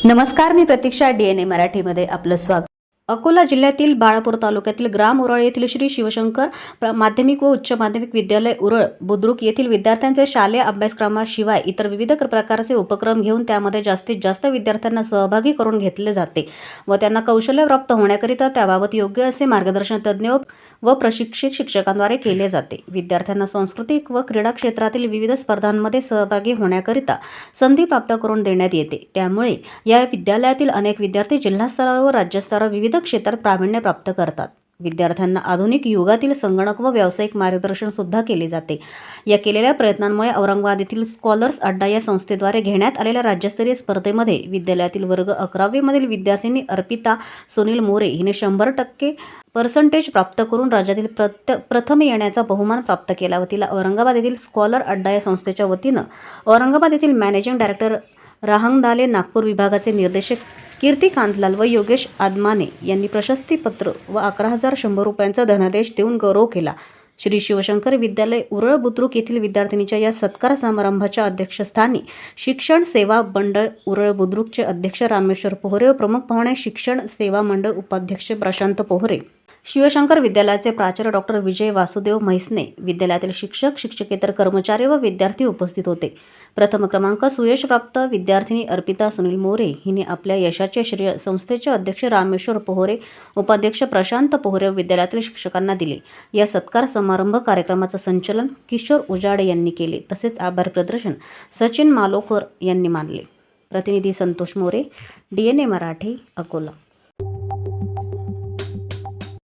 नमस्कार, मी प्रतीक्षा. DNA मराठीमध्ये आपलं स्वागत. अकोला जिल्ह्यातील बाळापूर तालुक्यातील ग्राम उरळ येथील श्री शिवशंकर माध्यमिक व उच्च माध्यमिक विद्यालय उरळ बुद्रुक येथील विद्यार्थ्यांचे शालेय अभ्यासक्रमाशिवाय इतर विविध प्रकारचे उपक्रम घेऊन त्यामध्ये जास्तीत जास्त विद्यार्थ्यांना सहभागी करून घेतले जाते व त्यांना कौशल्य प्राप्त होण्याकरिता त्याबाबत योग्य असे मार्गदर्शन तज्ज्ञ व प्रशिक्षित शिक्षकांद्वारे केले जाते. विद्यार्थ्यांना सांस्कृतिक व क्रीडा क्षेत्रातील विविध स्पर्धांमध्ये सहभागी होण्याकरिता संधी प्राप्त करून देण्यात येते. त्यामुळे या विद्यालयातील अनेक विद्यार्थी जिल्हा स्तरावर व राज्य स्तरावर विविध क्षेत्रात प्रावीण्य प्राप्त करतात. विद्यार्थ्यांना आधुनिक युगातील संगणक व व्यावसायिक मार्गदर्शन सुद्धा केले जाते. या केलेल्या प्रयत्नांमुळे औरंगाबाद येथील स्कॉलर्स अड्डा या संस्थेद्वारे घेण्यात आलेल्या राज्यस्तरीय स्पर्धेमध्ये विद्यालयातील वर्ग 11वी मधील विद्यार्थिनी अर्पिता सुनील मोरे हिने 100% प्राप्त करून राज्यातील प्रथम येण्याचा बहुमान प्राप्त केला व तिला औरंगाबाद येथील स्कॉलर अड्डा या संस्थेच्या वतीनं औरंगाबाद येथील मॅनेजिंग डायरेक्टर राहंगडाले, नागपूर विभागाचे निर्देशक कीर्ती कांतलाल व योगेश आदमाने यांनी प्रशस्तीपत्र व 11,100 रुपयांचा धनादेश देऊन गौरव केला. श्री शिवशंकर विद्यालय उरळ बुद्रुक येथील विद्यार्थिनीच्या या सत्कार समारंभाच्या अध्यक्षस्थानी शिक्षण सेवा मंडळ उरळ बुद्रुकचे अध्यक्ष रामेश्वर पोहरे व प्रमुख पाहुणे शिक्षण सेवा मंडळ उपाध्यक्ष प्रशांत पोहरे, शिवशंकर विद्यालयाचे प्राचार्य डॉक्टर विजय वासुदेव म्हैसने, विद्यालयातील शिक्षक, शिक्षकेतर कर्मचारी व विद्यार्थी उपस्थित होते. प्रथम क्रमांक सुयश प्राप्त विद्यार्थिनी अर्पिता सुनील मोरे हिने आपल्या यशाचे श्रेय संस्थेचे अध्यक्ष रामेश्वर पोहरे, उपाध्यक्ष प्रशांत पोहरे व विद्यालयातील शिक्षकांना दिले. या सत्कार समारंभ कार्यक्रमाचे संचालन किशोर उजाडे यांनी केले. तसेच आभार प्रदर्शन सचिन मालोकर यांनी मानले. प्रतिनिधी संतोष मोरे, DNA मराठी, अकोला.